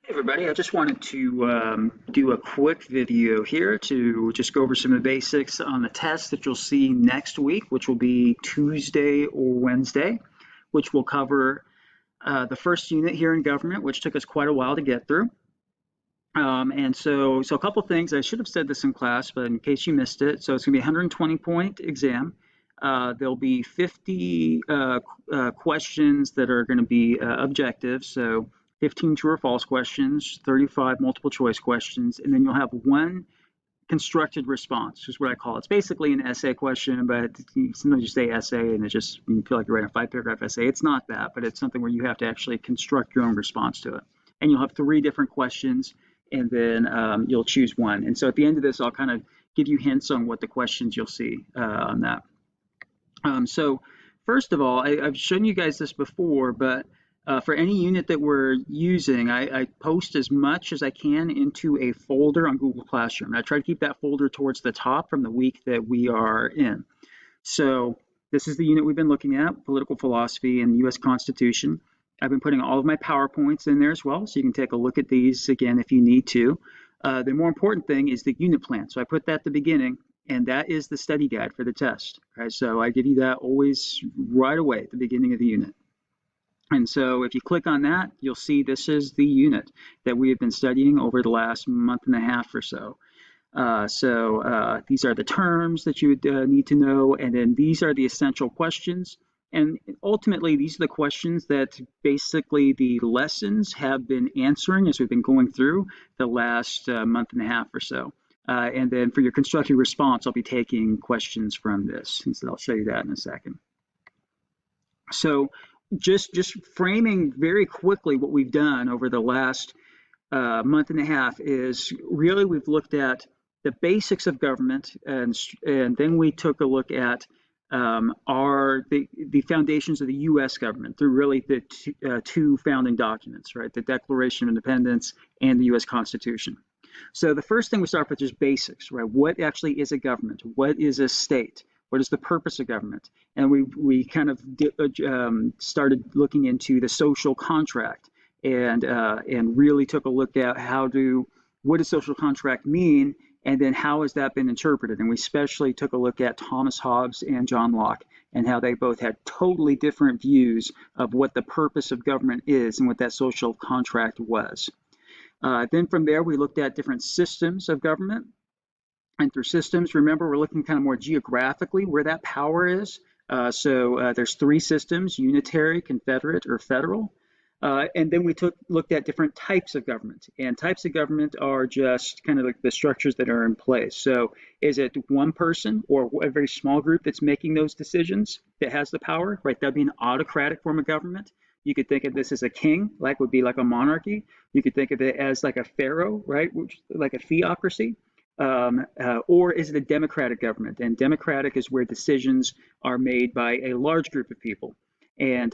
Everybody, I just wanted to do a quick video here to just go over some of the basics on the test that you'll see next week, which will be Tuesday or Wednesday, which will cover the first unit here in government, which took us quite a while to get through. And so a couple things. I should have said this in class, but in case you missed it, so it's going to be a 120-point exam. There'll be 50 questions that are going to be objective, so 15 true or false questions, 35 multiple choice questions, and then you'll have one constructed response, is what I call it. It's basically an essay question, but sometimes you say essay and you feel like you're writing a 5-paragraph essay. It's not that, but it's something where you have to actually construct your own response to it. And you'll have 3 different questions, and then you'll choose one. And so at the end of this, I'll kind of give you hints on what the questions you'll see on that. So first of all, I've shown you guys this before, but for any unit that we're using, I post as much as I can into a folder on Google Classroom. I try to keep that folder towards the top from the week that we are in. So this is the unit we've been looking at, political philosophy and the U.S. Constitution. I've been putting all of my PowerPoints in there as well, so you can take a look at these again if you need to. The more important thing is the unit plan. So I put that at the beginning, and that is the study guide for the test. Okay, so I give you that always right away at the beginning of the unit. And so if you click on that, you'll see this is the unit that we have been studying over the last month and a half or so. These are the terms that you would need to know, and then these are the essential questions. And ultimately, these are the questions that basically the lessons have been answering as we've been going through the last month and a half or so. And then for your constructive response, I'll be taking questions from this. And so I'll show you that in a second. So just framing very quickly what we've done over the last month and a half is really we've looked at the basics of government, and then we took a look at the foundations of the U.S. government through really the two founding documents, right? The Declaration of Independence and the U.S. Constitution. So the first thing we start with is basics, right? What actually is a government? What is a state? What is the purpose of government? And we kind of started looking into the social contract and really took a look at what does social contract mean, and then how has that been interpreted? And we especially took a look at Thomas Hobbes and John Locke and how they both had totally different views of what the purpose of government is and what that social contract was. Then from there, we looked at different systems of government. And through systems, remember, we're looking kind of more geographically where that power is. There's 3 systems: unitary, confederate, or federal. And then we looked at different types of government. And types of government are just kind of like the structures that are in place. So is it one person or a very small group that's making those decisions that has the power, right? That'd be an autocratic form of government. You could think of this as a king, like would be like a monarchy. You could think of it as like a pharaoh, right? Like a theocracy. Or is it a democratic government? And democratic is where decisions are made by a large group of people. And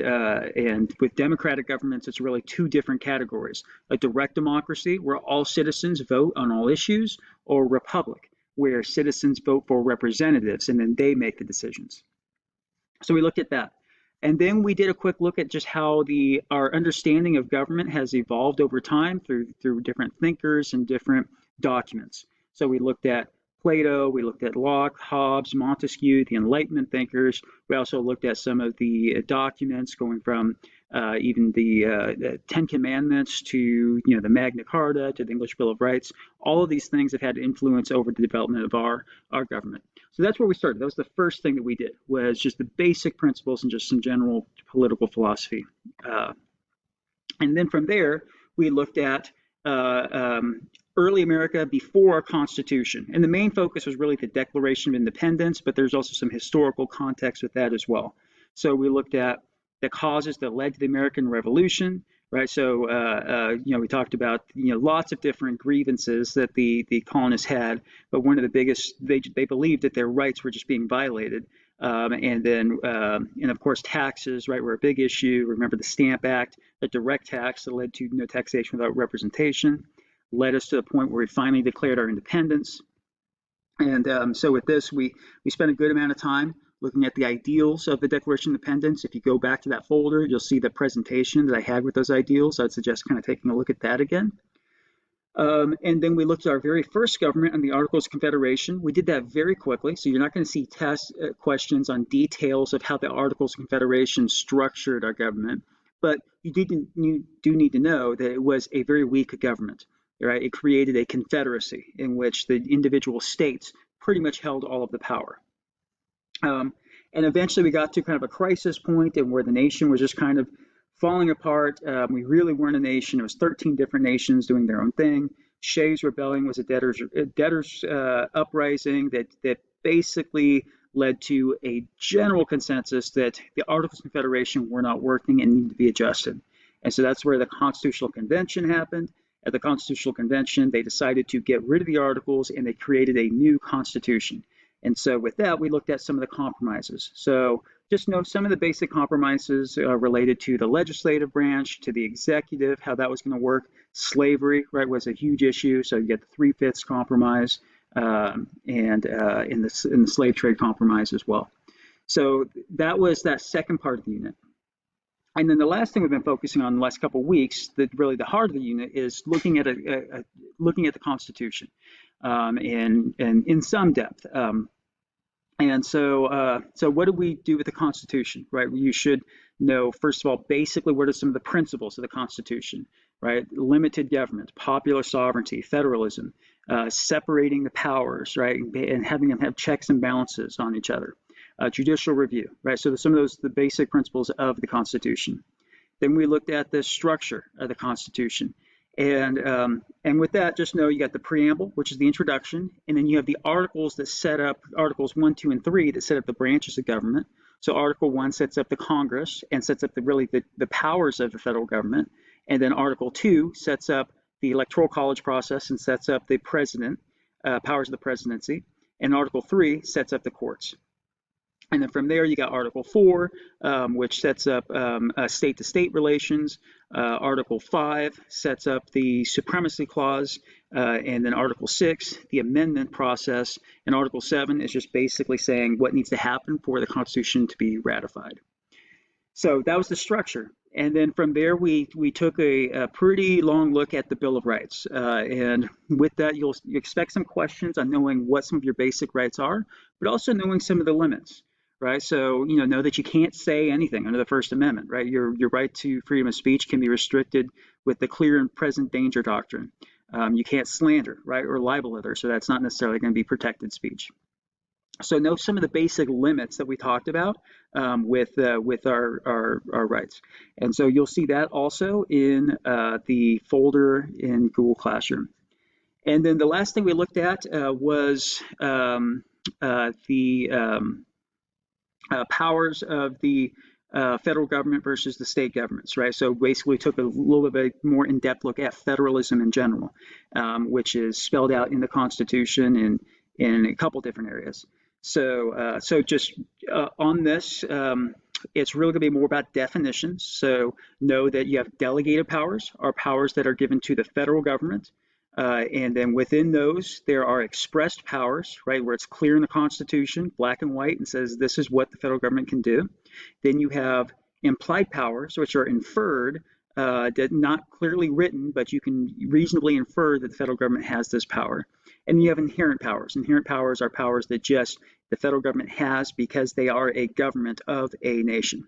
with democratic governments, it's really 2 different categories: a direct democracy, where all citizens vote on all issues, or republic, where citizens vote for representatives and then they make the decisions. So we looked at that. And then we did a quick look at just how our understanding of government has evolved over time through different thinkers and different documents. So we looked at Plato, we looked at Locke, Hobbes, Montesquieu, the Enlightenment thinkers. We also looked at some of the documents going from even the 10 Commandments to the Magna Carta to the English Bill of Rights. All of these things have had influence over the development of our government. So that's where we started. That was the first thing that we did, was just the basic principles and just some general political philosophy. And then from there, we looked at early America before our Constitution. And the main focus was really the Declaration of Independence, but there's also some historical context with that as well. So we looked at the causes that led to the American Revolution, right? So, we talked about, lots of different grievances that the colonists had, but one of the biggest, they believed that their rights were just being violated. And of course, taxes, right, were a big issue. Remember the Stamp Act, the direct tax that led to no taxation without representation, led us to the point where we finally declared our independence. And so with this, we spent a good amount of time looking at the ideals of the Declaration of Independence. If you go back to that folder, you'll see the presentation that I had with those ideals. I'd suggest kind of taking a look at that again. And then we looked at our very first government on the Articles of Confederation. We did that very quickly, so you're not going to see test questions on details of how the Articles of Confederation structured our government, but you do need to know that it was a very weak government, right? It created a confederacy in which the individual states pretty much held all of the power. And eventually we got to kind of a crisis point and where the nation was just kind of falling apart. We really weren't a nation. It was 13 different nations doing their own thing. Shays Rebellion was a debtors uprising that basically led to a general consensus that the Articles of Confederation were not working and needed to be adjusted. And so that's where the Constitutional Convention happened. At the Constitutional Convention, they decided to get rid of the Articles and they created a new Constitution. And so with that, we looked at some of the compromises. So just know some of the basic compromises related to the legislative branch, to the executive, how that was going to work. Slavery, right, was a huge issue. So you get the 3/5 compromise and in the slave trade compromise as well. So that was that second part of the unit. And then the last thing we've been focusing on the last couple of weeks, that really the heart of the unit, is looking at looking at the Constitution and in some depth. And so what do we do with the Constitution, right? You should know, first of all, basically what are some of the principles of the Constitution, right? Limited government, popular sovereignty, federalism, separating the powers, right? And having them have checks and balances on each other. Judicial review, right? So some of those, the basic principles of the Constitution. Then we looked at the structure of the Constitution. And with that, just know you got the preamble, which is the introduction, and then you have the articles that set up, Articles 1, 2, and 3 that set up the branches of government. So Article 1 sets up the Congress and sets up the powers of the federal government. And then Article 2 sets up the Electoral College process and sets up the president, powers of the presidency. And Article 3 sets up the courts. And then from there, you got Article 4, which sets up state-to-state relations. Article 5 sets up the Supremacy Clause. And then Article 6, the amendment process. And Article 7 is just basically saying what needs to happen for the Constitution to be ratified. So that was the structure. And then from there, we took a pretty long look at the Bill of Rights. And with that, you expect some questions on knowing what some of your basic rights are, but also knowing some of the limits. Right, so know that you can't say anything under the First Amendment. Right, your right to freedom of speech can be restricted with the clear and present danger doctrine. You can't slander, right, or libel others, so that's not necessarily going to be protected speech. So know some of the basic limits that we talked about with our rights, and so you'll see that also in the folder in Google Classroom. And then the last thing we looked at was powers of the federal government versus the state governments, right? So basically we took a little bit more in-depth look at federalism in general, which is spelled out in the Constitution in a couple different areas. So just on this, it's really going to be more about definitions. So know that you have delegated powers, or powers that are given to the federal government. And then within those, there are expressed powers, right, where it's clear in the Constitution, black and white, and says this is what the federal government can do. Then you have implied powers, which are inferred, not clearly written, but you can reasonably infer that the federal government has this power. And you have inherent powers. Inherent powers are powers that just the federal government has because they are a government of a nation.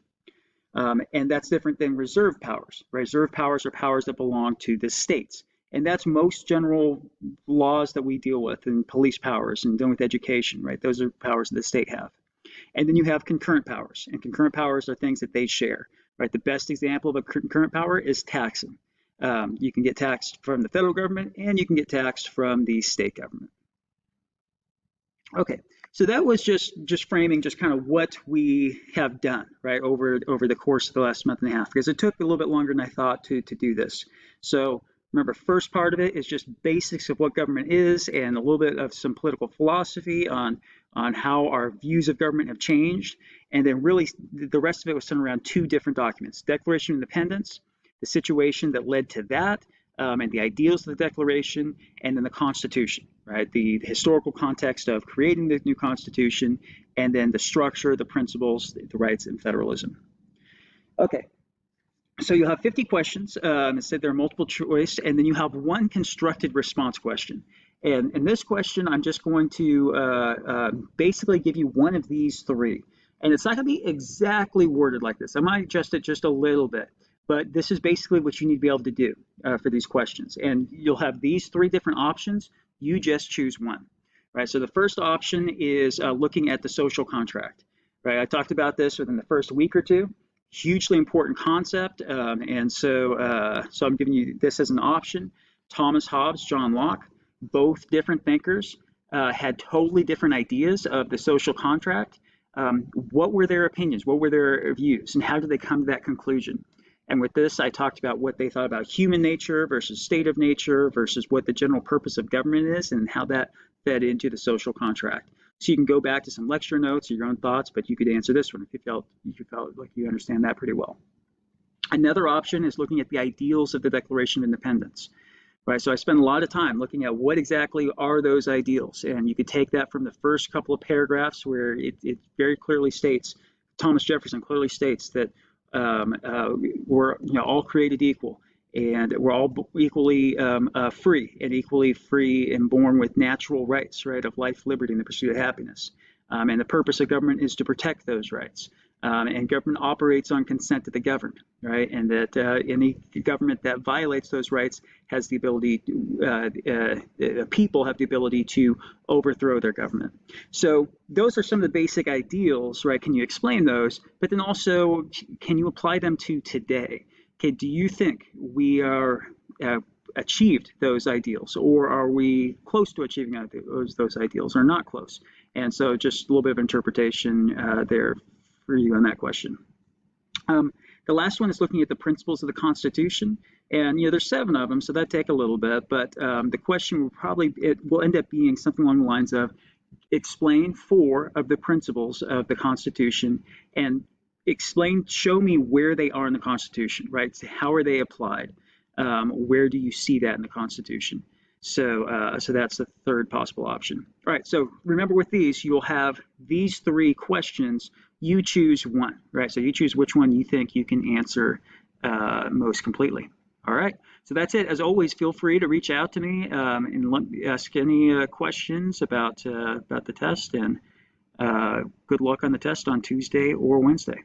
And that's different than reserved powers. Reserved powers are powers that belong to the states. And that's most general laws that we deal with, and police powers and dealing with education, right? Those are powers that the state have. And then you have concurrent powers, and concurrent powers are things that they share, right? The best example of a concurrent power is taxing. You can get taxed from the federal government, and you can get taxed from the state government. Okay, so that was just framing just kind of what we have done, right, over the course of the last month and a half, because it took a little bit longer than I thought to do this. So remember, first part of it is just basics of what government is and a little bit of some political philosophy on how our views of government have changed. And then really the rest of it was centered around two different documents: Declaration of Independence, the situation that led to that, and the ideals of the Declaration, and then the Constitution, right? The historical context of creating the new Constitution, and then the structure, the principles, the rights, and federalism. Okay, so you'll have 50 questions. Instead, there are multiple choice, and then you have one constructed response question. And in this question, I'm just going to basically give you one of these three. And it's not going to be exactly worded like this. I might adjust it just a little bit. But this is basically what you need to be able to do for these questions. And you'll have these three different options. You just choose one. Right? So the first option is looking at the social contract. Right? I talked about this within the first week or two. Hugely important concept, and so I'm giving you this as an option. Thomas Hobbes, John Locke, both different thinkers, had totally different ideas of the social contract. What were their opinions? What were their views? And how did they come to that conclusion? And with this, I talked about what they thought about human nature versus state of nature versus what the general purpose of government is and how that fed into the social contract. So you can go back to some lecture notes or your own thoughts, but you could answer this one if you felt like you understand that pretty well. Another option is looking at the ideals of the Declaration of Independence. Right, so I spent a lot of time looking at what exactly are those ideals, and you could take that from the first couple of paragraphs where it very clearly states, Thomas Jefferson clearly states that we're all created equal, and we're all equally free and born with natural rights, right, of life, liberty, and the pursuit of happiness. And the purpose of government is to protect those rights. And government operates on consent of the governed, right? And that any government that violates those rights has the ability, people have the ability to overthrow their government. So those are some of the basic ideals, right? Can you explain those? But then also, can you apply them to today? Okay, do you think we are achieved those ideals, or are we close to achieving those ideals, or not close? And so just a little bit of interpretation there for you on that question. The last one is looking at the principles of the Constitution, and there's 7 of them, so that take a little bit. But the question will end up being something along the lines of explain 4 of the principles of the Constitution and show me where they are in the Constitution, right? So how are they applied? Where do you see that in the Constitution? So that's the third possible option. All right, so remember with these, you'll have these 3 questions. You choose one, right? So you choose which one you think you can answer most completely. All right, so that's it. As always, feel free to reach out to me and ask any questions about the test, and good luck on the test on Tuesday or Wednesday.